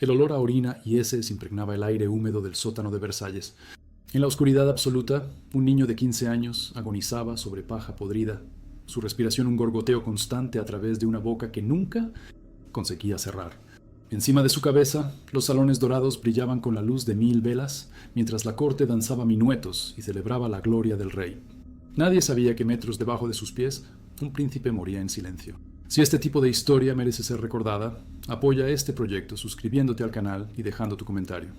El olor a orina y heces impregnaba el aire húmedo del sótano de Versalles. En la oscuridad absoluta, un niño de 15 años agonizaba sobre paja podrida, su respiración un gorgoteo constante a través de una boca que nunca conseguía cerrar. Encima de su cabeza, los salones dorados brillaban con la luz de 1000 velas, mientras la corte danzaba minuetos y celebraba la gloria del rey. Nadie sabía que metros debajo de sus pies, un príncipe moría en silencio. Si este tipo de historia merece ser recordada, apoya este proyecto suscribiéndote al canal y dejando tu comentario.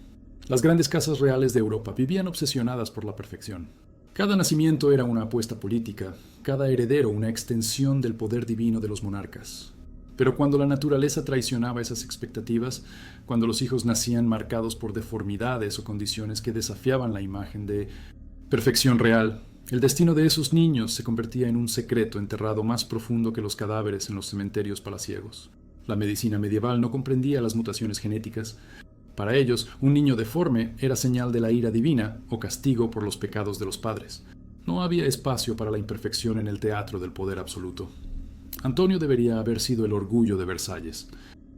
Las grandes casas reales de Europa vivían obsesionadas por la perfección. Cada nacimiento era una apuesta política, cada heredero una extensión del poder divino de los monarcas. Pero cuando la naturaleza traicionaba esas expectativas, cuando los hijos nacían marcados por deformidades o condiciones que desafiaban la imagen de perfección real, el destino de esos niños se convertía en un secreto enterrado más profundo que los cadáveres en los cementerios palaciegos. La medicina medieval no comprendía las mutaciones genéticas. Para ellos, un niño deforme era señal de la ira divina o castigo por los pecados de los padres. No había espacio para la imperfección en el teatro del poder absoluto. Antonio debería haber sido el orgullo de Versalles.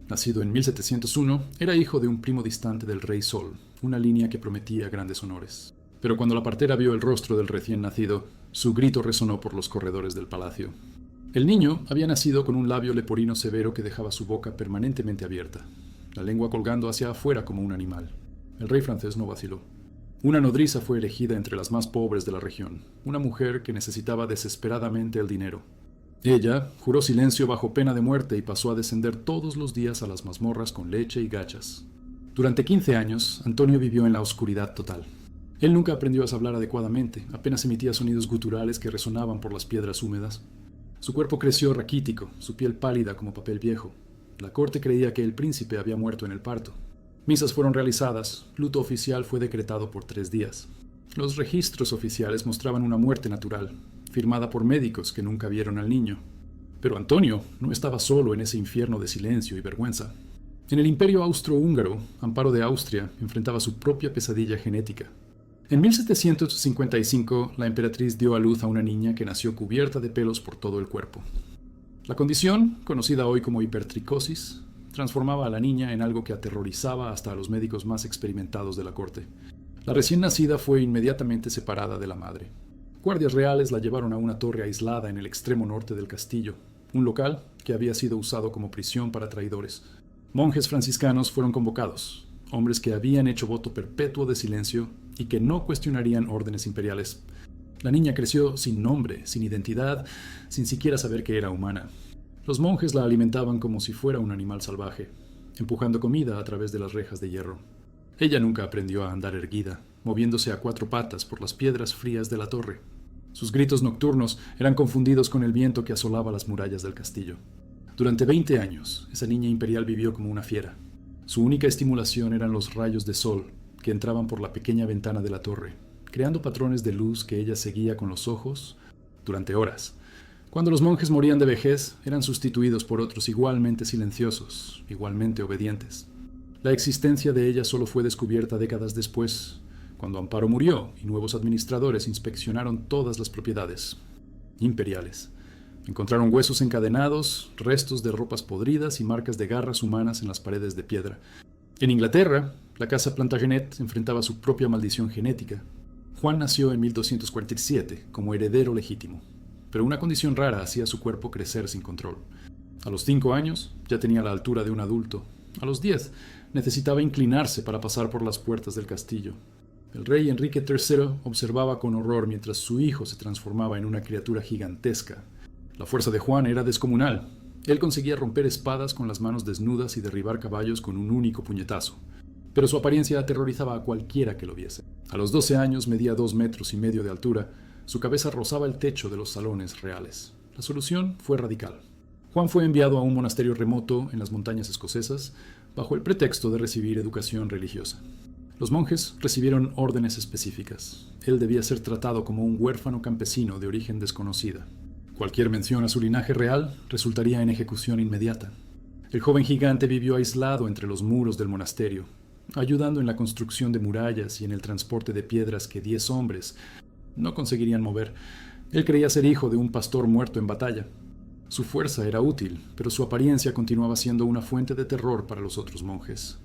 Nacido en 1701, era hijo de un primo distante del rey Sol, una línea que prometía grandes honores. Pero cuando la partera vio el rostro del recién nacido, su grito resonó por los corredores del palacio. El niño había nacido con un labio leporino severo que dejaba su boca permanentemente abierta, la lengua colgando hacia afuera como un animal. El rey francés no vaciló. Una nodriza fue elegida entre las más pobres de la región, una mujer que necesitaba desesperadamente el dinero. Ella juró silencio bajo pena de muerte y pasó a descender todos los días a las mazmorras con leche y gachas. Durante 15 años, Antonio vivió en la oscuridad total. Él nunca aprendió a hablar adecuadamente, apenas emitía sonidos guturales que resonaban por las piedras húmedas. Su cuerpo creció raquítico, su piel pálida como papel viejo. La corte creía que el príncipe había muerto en el parto. Misas fueron realizadas, luto oficial fue decretado por 3 días. Los registros oficiales mostraban una muerte natural, firmada por médicos que nunca vieron al niño. Pero Antonio no estaba solo en ese infierno de silencio y vergüenza. En el Imperio Austrohúngaro, Amparo de Austria enfrentaba su propia pesadilla genética. En 1755, la emperatriz dio a luz a una niña que nació cubierta de pelos por todo el cuerpo. La condición, conocida hoy como hipertricosis, transformaba a la niña en algo que aterrorizaba hasta a los médicos más experimentados de la corte. La recién nacida fue inmediatamente separada de la madre. Guardias reales la llevaron a una torre aislada en el extremo norte del castillo, un local que había sido usado como prisión para traidores. Monjes franciscanos fueron convocados, hombres que habían hecho voto perpetuo de silencio y que no cuestionarían órdenes imperiales. La niña creció sin nombre, sin identidad, sin siquiera saber que era humana. Los monjes la alimentaban como si fuera un animal salvaje, empujando comida a través de las rejas de hierro. Ella nunca aprendió a andar erguida, moviéndose a 4 patas por las piedras frías de la torre. Sus gritos nocturnos eran confundidos con el viento que asolaba las murallas del castillo. Durante 20 años, esa niña imperial vivió como una fiera. Su única estimulación eran los rayos de sol que entraban por la pequeña ventana de la torre, creando patrones de luz que ella seguía con los ojos durante horas. Cuando los monjes morían de vejez, eran sustituidos por otros igualmente silenciosos, igualmente obedientes. La existencia de ella solo fue descubierta décadas después, cuando Amparo murió y nuevos administradores inspeccionaron todas las propiedades imperiales. Encontraron huesos encadenados, restos de ropas podridas y marcas de garras humanas en las paredes de piedra. En Inglaterra, la casa Plantagenet enfrentaba su propia maldición genética. Juan nació en 1247 como heredero legítimo, pero una condición rara hacía su cuerpo crecer sin control. A los 5 años ya tenía la altura de un adulto. A los 10 necesitaba inclinarse para pasar por las puertas del castillo. El rey Enrique III observaba con horror mientras su hijo se transformaba en una criatura gigantesca. La fuerza de Juan era descomunal. Él conseguía romper espadas con las manos desnudas y derribar caballos con un único puñetazo. Pero su apariencia aterrorizaba a cualquiera que lo viese. A los 12 años medía 2,5 metros de altura. Su cabeza rozaba el techo de los salones reales. La solución fue radical. Juan fue enviado a un monasterio remoto en las montañas escocesas bajo el pretexto de recibir educación religiosa. Los monjes recibieron órdenes específicas. Él debía ser tratado como un huérfano campesino de origen desconocida. Cualquier mención a su linaje real resultaría en ejecución inmediata. El joven gigante vivió aislado entre los muros del monasterio, ayudando en la construcción de murallas y en el transporte de piedras que 10 hombres no conseguirían mover. Él creía ser hijo de un pastor muerto en batalla. Su fuerza era útil, pero su apariencia continuaba siendo una fuente de terror para los otros monjes.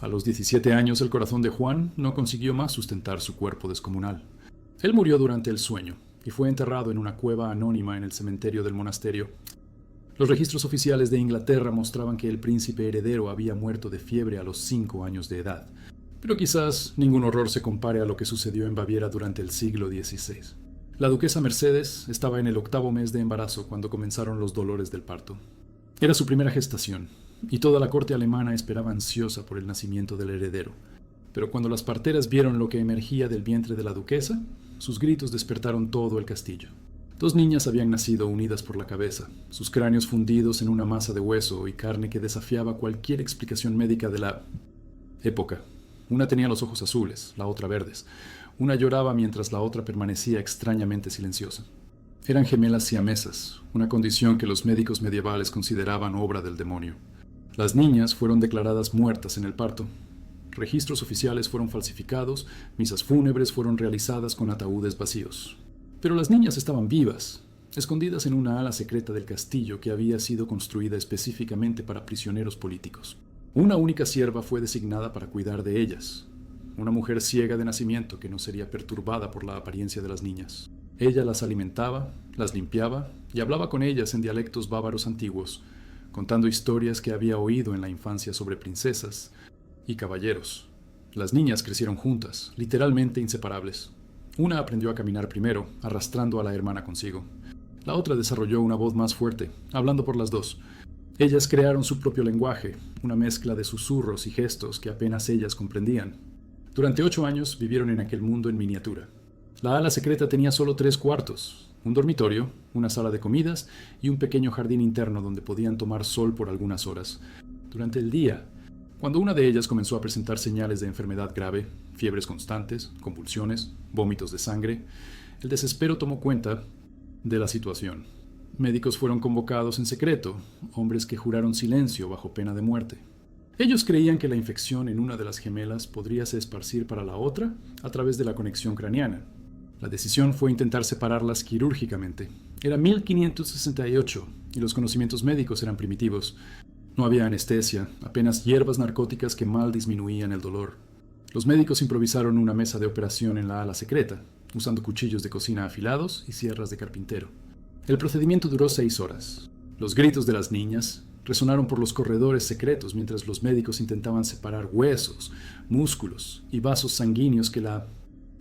A los 17 años, el corazón de Juan no consiguió más sustentar su cuerpo descomunal. Él murió durante el sueño y fue enterrado en una cueva anónima en el cementerio del monasterio. Los registros oficiales de Inglaterra mostraban que el príncipe heredero había muerto de fiebre a los 5 años de edad, pero quizás ningún horror se compare a lo que sucedió en Baviera durante el siglo XVI. La duquesa Mercedes estaba en el 8º mes de embarazo cuando comenzaron los dolores del parto. Era su primera gestación, y toda la corte alemana esperaba ansiosa por el nacimiento del heredero. Pero cuando las parteras vieron lo que emergía del vientre de la duquesa, sus gritos despertaron todo el castillo. 2 niñas habían nacido unidas por la cabeza, sus cráneos fundidos en una masa de hueso y carne que desafiaba cualquier explicación médica de la época. Una tenía los ojos azules, la otra verdes. Una lloraba mientras la otra permanecía extrañamente silenciosa. Eran gemelas siamesas, una condición que los médicos medievales consideraban obra del demonio. Las niñas fueron declaradas muertas en el parto. Registros oficiales fueron falsificados, misas fúnebres fueron realizadas con ataúdes vacíos. Pero las niñas estaban vivas, escondidas en una ala secreta del castillo que había sido construida específicamente para prisioneros políticos. Una única sierva fue designada para cuidar de ellas, una mujer ciega de nacimiento que no sería perturbada por la apariencia de las niñas. Ella las alimentaba, las limpiaba y hablaba con ellas en dialectos bávaros antiguos, contando historias que había oído en la infancia sobre princesas y caballeros. Las niñas crecieron juntas, literalmente inseparables. Una aprendió a caminar primero, arrastrando a la hermana consigo. La otra desarrolló una voz más fuerte, hablando por las dos. Ellas crearon su propio lenguaje, una mezcla de susurros y gestos que apenas ellas comprendían. Durante 8 años vivieron en aquel mundo en miniatura. La ala secreta tenía solo 3 cuartos, un dormitorio, una sala de comidas y un pequeño jardín interno donde podían tomar sol por algunas horas. Durante el día, cuando una de ellas comenzó a presentar señales de enfermedad grave, fiebres constantes, convulsiones, vómitos de sangre, el desespero tomó cuenta de la situación. Médicos fueron convocados en secreto, hombres que juraron silencio bajo pena de muerte. Ellos creían que la infección en una de las gemelas podría se esparcir para la otra a través de la conexión craneana. La decisión fue intentar separarlas quirúrgicamente. Era 1568 y los conocimientos médicos eran primitivos. No había anestesia, apenas hierbas narcóticas que mal disminuían el dolor. Los médicos improvisaron una mesa de operación en la ala secreta, usando cuchillos de cocina afilados y sierras de carpintero. El procedimiento duró 6 horas. Los gritos de las niñas resonaron por los corredores secretos mientras los médicos intentaban separar huesos, músculos y vasos sanguíneos que la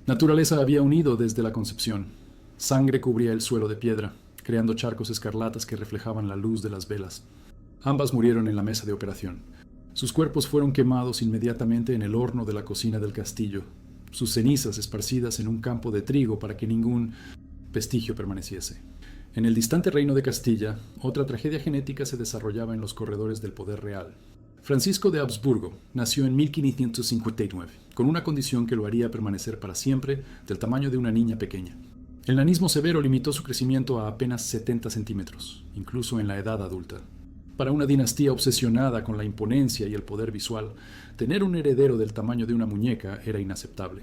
naturaleza había unido desde la concepción. Sangre cubría el suelo de piedra, creando charcos escarlatas que reflejaban la luz de las velas. Ambas murieron en la mesa de operación. Sus cuerpos fueron quemados inmediatamente en el horno de la cocina del castillo, sus cenizas esparcidas en un campo de trigo para que ningún vestigio permaneciese. En el distante reino de Castilla, otra tragedia genética se desarrollaba en los corredores del poder real. Francisco de Habsburgo nació en 1559, con una condición que lo haría permanecer para siempre del tamaño de una niña pequeña. El nanismo severo limitó su crecimiento a apenas 70 centímetros, incluso en la edad adulta. Para una dinastía obsesionada con la imponencia y el poder visual, tener un heredero del tamaño de una muñeca era inaceptable.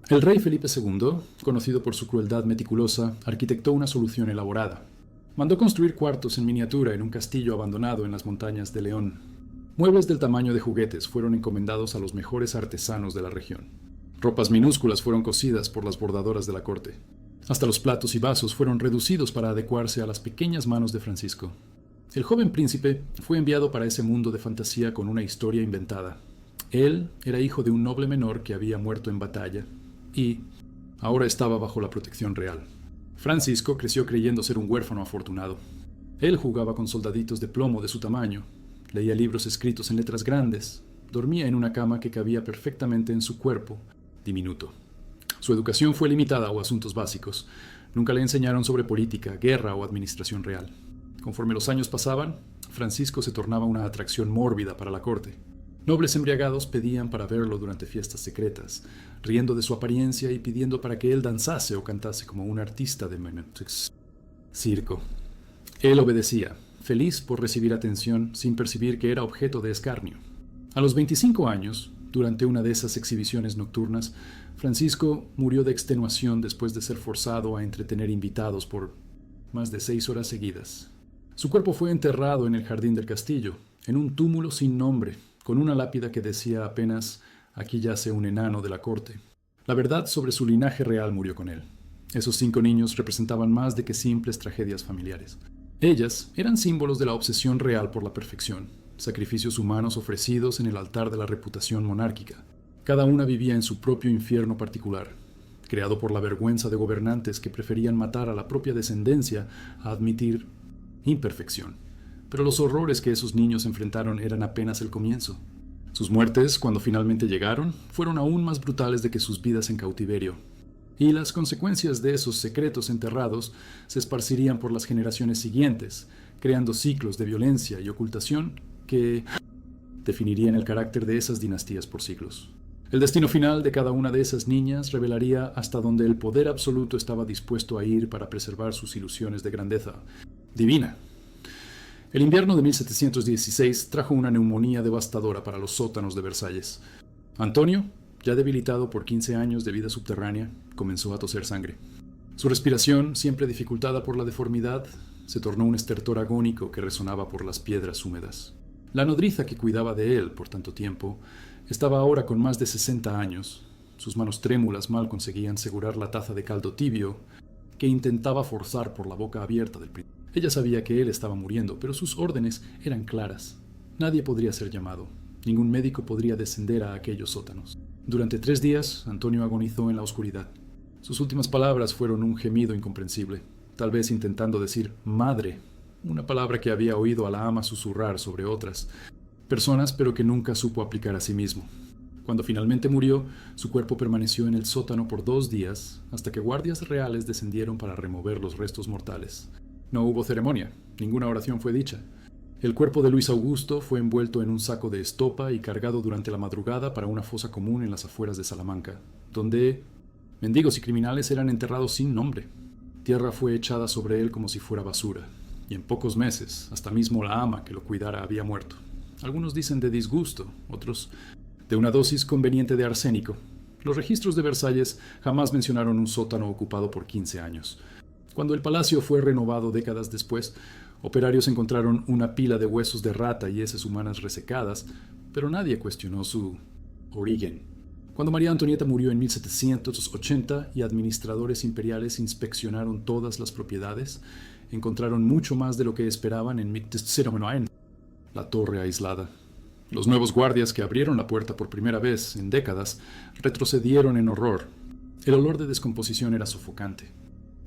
El rey Felipe II, conocido por su crueldad meticulosa, arquitectó una solución elaborada. Mandó construir cuartos en miniatura en un castillo abandonado en las montañas de León. Muebles del tamaño de juguetes fueron encomendados a los mejores artesanos de la región. Ropas minúsculas fueron cosidas por las bordadoras de la corte. Hasta los platos y vasos fueron reducidos para adecuarse a las pequeñas manos de Francisco. El joven príncipe fue enviado para ese mundo de fantasía con una historia inventada. Él era hijo de un noble menor que había muerto en batalla y ahora estaba bajo la protección real. Francisco creció creyendo ser un huérfano afortunado. Él jugaba con soldaditos de plomo de su tamaño, leía libros escritos en letras grandes, dormía en una cama que cabía perfectamente en su cuerpo diminuto. Su educación fue limitada a asuntos básicos. Nunca le enseñaron sobre política, guerra o administración real. Conforme los años pasaban, Francisco se tornaba una atracción mórbida para la corte. Nobles embriagados pedían para verlo durante fiestas secretas, riendo de su apariencia y pidiendo para que él danzase o cantase como un artista de circo. Él obedecía, feliz por recibir atención sin percibir que era objeto de escarnio. A los 25 años, durante una de esas exhibiciones nocturnas, Francisco murió de extenuación después de ser forzado a entretener invitados por más de 6 horas seguidas. Su cuerpo fue enterrado en el jardín del castillo, en un túmulo sin nombre, con una lápida que decía apenas «Aquí yace un enano de la corte». La verdad sobre su linaje real murió con él. Esos 5 niños representaban más de que simples tragedias familiares. Ellas eran símbolos de la obsesión real por la perfección, sacrificios humanos ofrecidos en el altar de la reputación monárquica. Cada una vivía en su propio infierno particular, creado por la vergüenza de gobernantes que preferían matar a la propia descendencia a admitir imperfección. Pero los horrores que esos niños enfrentaron eran apenas el comienzo. Sus muertes, cuando finalmente llegaron, fueron aún más brutales de que sus vidas en cautiverio. Y las consecuencias de esos secretos enterrados se esparcirían por las generaciones siguientes, creando ciclos de violencia y ocultación que definirían el carácter de esas dinastías por siglos. El destino final de cada una de esas niñas revelaría hasta dónde el poder absoluto estaba dispuesto a ir para preservar sus ilusiones de grandeza divina. El invierno de 1716 trajo una neumonía devastadora para los sótanos de Versalles. Antonio, ya debilitado por 15 años de vida subterránea, comenzó a toser sangre. Su respiración, siempre dificultada por la deformidad, se tornó un estertor agónico que resonaba por las piedras húmedas. La nodriza que cuidaba de él por tanto tiempo estaba ahora con más de 60 años. Sus manos trémulas mal conseguían segurar la taza de caldo tibio que intentaba forzar por la boca abierta del príncipe. Ella sabía que él estaba muriendo, pero sus órdenes eran claras. Nadie podría ser llamado. Ningún médico podría descender a aquellos sótanos. Durante 3 días, Antonio agonizó en la oscuridad. Sus últimas palabras fueron un gemido incomprensible, tal vez intentando decir «madre», una palabra que había oído a la ama susurrar sobre otras personas, pero que nunca supo aplicar a sí mismo. Cuando finalmente murió, su cuerpo permaneció en el sótano por 2 días, hasta que guardias reales descendieron para remover los restos mortales. No hubo ceremonia, ninguna oración fue dicha. El cuerpo de Luis Augusto fue envuelto en un saco de estopa y cargado durante la madrugada para una fosa común en las afueras de Salamanca, donde mendigos y criminales eran enterrados sin nombre. Tierra fue echada sobre él como si fuera basura, y en pocos meses, hasta mismo la ama que lo cuidara había muerto. Algunos dicen de disgusto, otros de una dosis conveniente de arsénico. Los registros de Versalles jamás mencionaron un sótano ocupado por 15 años. Cuando el palacio fue renovado décadas después, operarios encontraron una pila de huesos de rata y heces humanas resecadas, pero nadie cuestionó su origen. Cuando María Antonieta murió en 1780 y administradores imperiales inspeccionaron todas las propiedades, encontraron mucho más de lo que esperaban en la torre aislada. Los nuevos guardias que abrieron la puerta por primera vez en décadas retrocedieron en horror. El olor de descomposición era sofocante.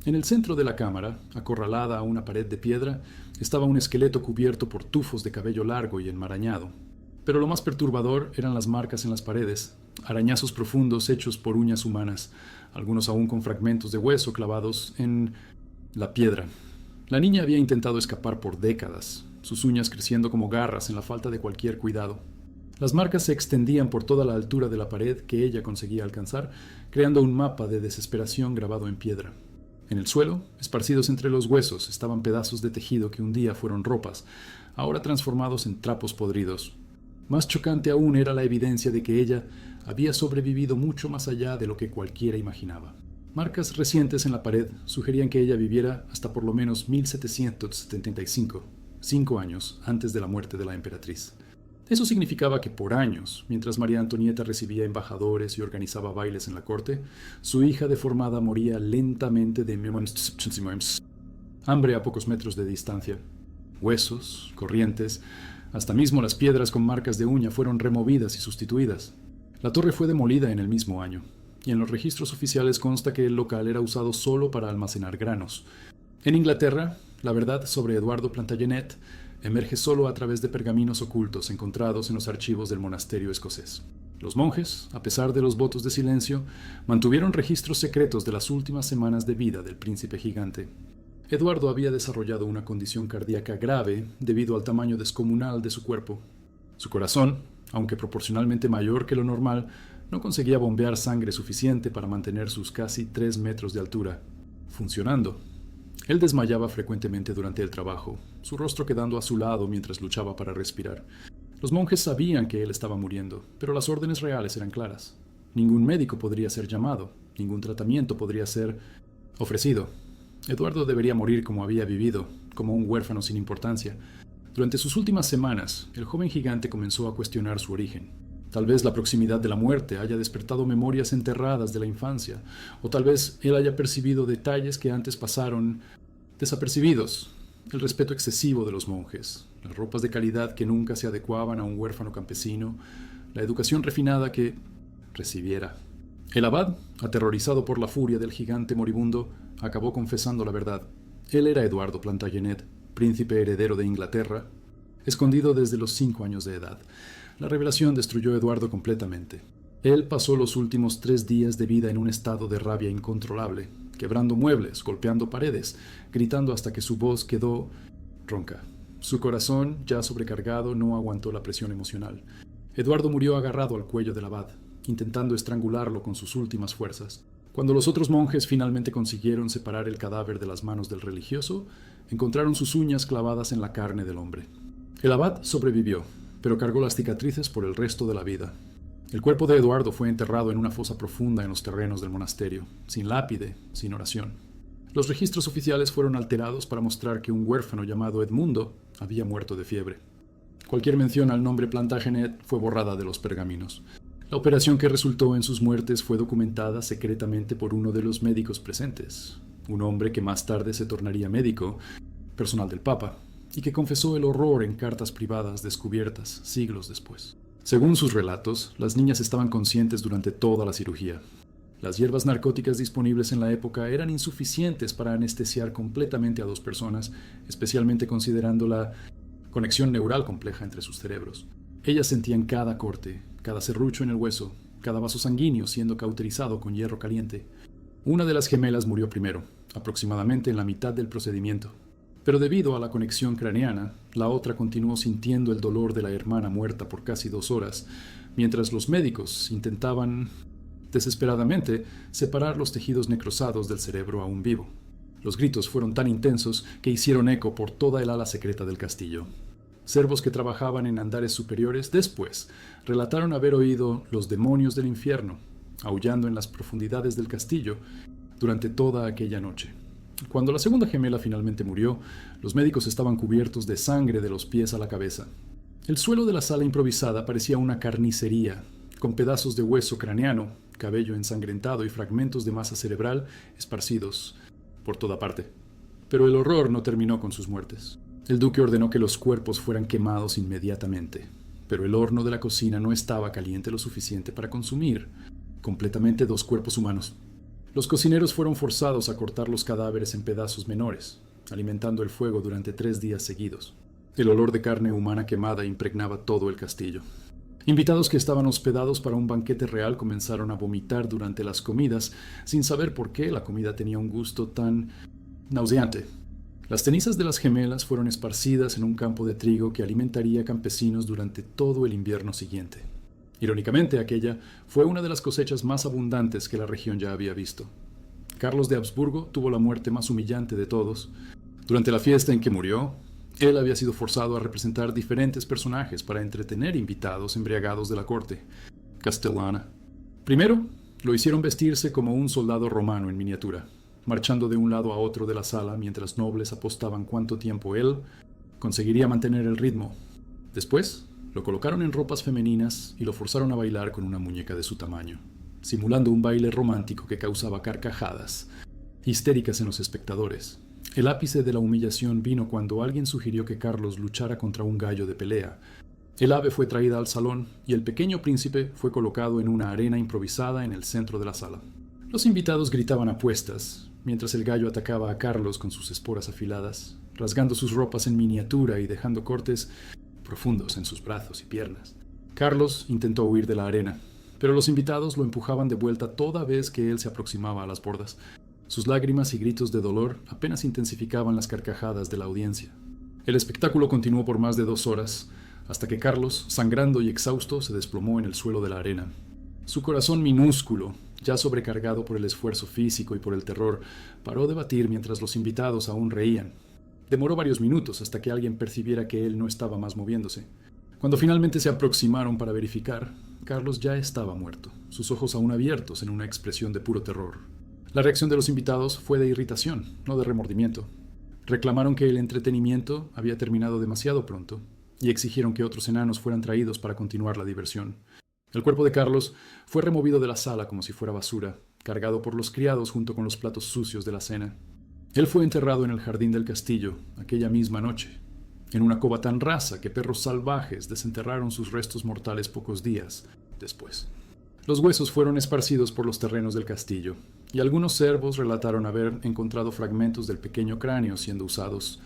En el centro de la cámara, acorralada a una pared de piedra, estaba un esqueleto cubierto por tufos de cabello largo y enmarañado. Pero lo más perturbador eran las marcas en las paredes, arañazos profundos hechos por uñas humanas, algunos aún con fragmentos de hueso clavados en la piedra. La niña había intentado escapar por décadas, sus uñas creciendo como garras en la falta de cualquier cuidado. Las marcas se extendían por toda la altura de la pared que ella conseguía alcanzar, creando un mapa de desesperación grabado en piedra. En el suelo, esparcidos entre los huesos, estaban pedazos de tejido que un día fueron ropas, ahora transformados en trapos podridos. Más chocante aún era la evidencia de que ella había sobrevivido mucho más allá de lo que cualquiera imaginaba. Marcas recientes en la pared sugerían que ella viviera hasta por lo menos 1775, 5 años antes de la muerte de la emperatriz. Eso significaba que por años, mientras María Antonieta recibía embajadores y organizaba bailes en la corte, su hija deformada moría lentamente de hambre a pocos metros de distancia. Huesos, corrientes, hasta mismo las piedras con marcas de uña fueron removidas y sustituidas. La torre fue demolida en el mismo año, y en los registros oficiales consta que el local era usado solo para almacenar granos. En Inglaterra, la verdad sobre Eduardo Plantagenet emerge solo a través de pergaminos ocultos encontrados en los archivos del monasterio escocés. Los monjes, a pesar de los votos de silencio, mantuvieron registros secretos de las últimas semanas de vida del príncipe gigante. Eduardo había desarrollado una condición cardíaca grave debido al tamaño descomunal de su cuerpo. Su corazón, aunque proporcionalmente mayor que lo normal, no conseguía bombear sangre suficiente para mantener sus casi 3 metros de altura funcionando. Él desmayaba frecuentemente durante el trabajo, su rostro quedando azulado mientras luchaba para respirar. Los monjes sabían que él estaba muriendo, pero las órdenes reales eran claras. Ningún médico podría ser llamado, ningún tratamiento podría ser ofrecido. Eduardo debería morir como había vivido, como un huérfano sin importancia. Durante sus últimas semanas, el joven gigante comenzó a cuestionar su origen. Tal vez la proximidad de la muerte haya despertado memorias enterradas de la infancia, o tal vez él haya percibido detalles que antes pasaron desapercibidos. El respeto excesivo de los monjes, las ropas de calidad que nunca se adecuaban a un huérfano campesino, la educación refinada que recibiera. El abad, aterrorizado por la furia del gigante moribundo, acabó confesando la verdad. Él era Eduardo Plantagenet, príncipe heredero de Inglaterra, escondido desde los 5 años de edad. La revelación destruyó a Eduardo completamente. Él pasó los últimos 3 días de vida en un estado de rabia incontrolable, quebrando muebles, golpeando paredes, gritando hasta que su voz quedó ronca. Su corazón, ya sobrecargado, no aguantó la presión emocional. Eduardo murió agarrado al cuello del abad, intentando estrangularlo con sus últimas fuerzas. Cuando los otros monjes finalmente consiguieron separar el cadáver de las manos del religioso, encontraron sus uñas clavadas en la carne del hombre. El abad sobrevivió, pero cargó las cicatrices por el resto de la vida. El cuerpo de Eduardo fue enterrado en una fosa profunda en los terrenos del monasterio, sin lápide, sin oración. Los registros oficiales fueron alterados para mostrar que un huérfano llamado Edmundo había muerto de fiebre. Cualquier mención al nombre Plantagenet fue borrada de los pergaminos. La operación que resultó en sus muertes fue documentada secretamente por uno de los médicos presentes, un hombre que más tarde se tornaría médico, personal del Papa, y que confesó el horror en cartas privadas descubiertas siglos después. Según sus relatos, las niñas estaban conscientes durante toda la cirugía. Las hierbas narcóticas disponibles en la época eran insuficientes para anestesiar completamente a 2 personas, especialmente considerando la conexión neural compleja entre sus cerebros. Ellas sentían cada corte, cada serrucho en el hueso, cada vaso sanguíneo siendo cauterizado con hierro caliente. Una de las gemelas murió primero, aproximadamente en la mitad del procedimiento. Pero debido a la conexión craneana, la otra continuó sintiendo el dolor de la hermana muerta por casi 2 horas, mientras los médicos intentaban, desesperadamente, separar los tejidos necrosados del cerebro aún vivo. Los gritos fueron tan intensos que hicieron eco por toda el ala secreta del castillo. Servos que trabajaban en andares superiores después relataron haber oído los demonios del infierno, aullando en las profundidades del castillo durante toda aquella noche. Cuando la segunda gemela finalmente murió, los médicos estaban cubiertos de sangre de los pies a la cabeza. El suelo de la sala improvisada parecía una carnicería, con pedazos de hueso craneano, cabello ensangrentado y fragmentos de masa cerebral esparcidos por toda parte. Pero el horror no terminó con sus muertes. El duque ordenó que los cuerpos fueran quemados inmediatamente, pero el horno de la cocina no estaba caliente lo suficiente para consumir completamente 2 cuerpos humanos. Los cocineros fueron forzados a cortar los cadáveres en pedazos menores, alimentando el fuego durante 3 días seguidos. El olor de carne humana quemada impregnaba todo el castillo. Invitados que estaban hospedados para un banquete real comenzaron a vomitar durante las comidas, sin saber por qué la comida tenía un gusto tan nauseante. Las cenizas de las gemelas fueron esparcidas en un campo de trigo que alimentaría campesinos durante todo el invierno siguiente. Irónicamente, aquella fue una de las cosechas más abundantes que la región ya había visto. Carlos de Habsburgo tuvo la muerte más humillante de todos. Durante la fiesta en que murió, él había sido forzado a representar diferentes personajes para entretener invitados embriagados de la corte castellana. Primero, lo hicieron vestirse como un soldado romano en miniatura, marchando de un lado a otro de la sala mientras nobles apostaban cuánto tiempo él conseguiría mantener el ritmo. Después, lo colocaron en ropas femeninas y lo forzaron a bailar con una muñeca de su tamaño, simulando un baile romántico que causaba carcajadas histéricas en los espectadores. El ápice de la humillación vino cuando alguien sugirió que Carlos luchara contra un gallo de pelea. El ave fue traída al salón y el pequeño príncipe fue colocado en una arena improvisada en el centro de la sala. Los invitados gritaban apuestas, mientras el gallo atacaba a Carlos con sus esporas afiladas, rasgando sus ropas en miniatura y dejando cortes profundos en sus brazos y piernas. Carlos intentó huir de la arena, pero los invitados lo empujaban de vuelta toda vez que él se aproximaba a las bordas. Sus lágrimas y gritos de dolor apenas intensificaban las carcajadas de la audiencia. El espectáculo continuó por más de 2 horas, hasta que Carlos, sangrando y exhausto, se desplomó en el suelo de la arena. Su corazón minúsculo, ya sobrecargado por el esfuerzo físico y por el terror, paró de batir mientras los invitados aún reían. Demoró varios minutos hasta que alguien percibiera que él no estaba más moviéndose. Cuando finalmente se aproximaron para verificar, Carlos ya estaba muerto, sus ojos aún abiertos en una expresión de puro terror. La reacción de los invitados fue de irritación, no de remordimiento. Reclamaron que el entretenimiento había terminado demasiado pronto y exigieron que otros enanos fueran traídos para continuar la diversión. El cuerpo de Carlos fue removido de la sala como si fuera basura, cargado por los criados junto con los platos sucios de la cena. Él fue enterrado en el jardín del castillo aquella misma noche, en una cova tan rasa que perros salvajes desenterraron sus restos mortales pocos días después. Los huesos fueron esparcidos por los terrenos del castillo, y algunos servos relataron haber encontrado fragmentos del pequeño cráneo siendo usados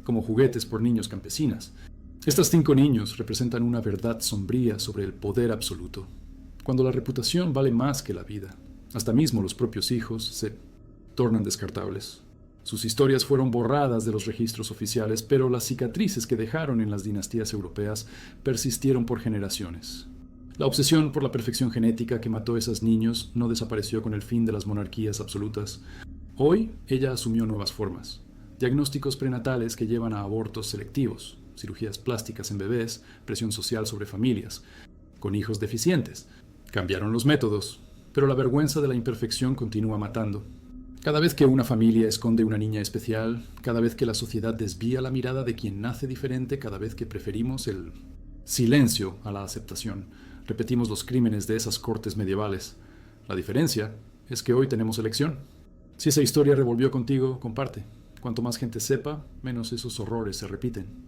como juguetes por niños campesinas. Estos 5 niños representan una verdad sombría sobre el poder absoluto, cuando la reputación vale más que la vida. Hasta mismo los propios hijos se tornan descartables. Sus historias fueron borradas de los registros oficiales, pero las cicatrices que dejaron en las dinastías europeas persistieron por generaciones. La obsesión por la perfección genética que mató a esos niños no desapareció con el fin de las monarquías absolutas. Hoy ella asumió nuevas formas. Diagnósticos prenatales que llevan a abortos selectivos, cirugías plásticas en bebés, presión social sobre familias, con hijos deficientes. Cambiaron los métodos, pero la vergüenza de la imperfección continúa matando. Cada vez que una familia esconde una niña especial, cada vez que la sociedad desvía la mirada de quien nace diferente, cada vez que preferimos el silencio a la aceptación, repetimos los crímenes de esas cortes medievales. La diferencia es que hoy tenemos elección. Si esa historia revolvió contigo, comparte. Cuanto más gente sepa, menos esos horrores se repiten.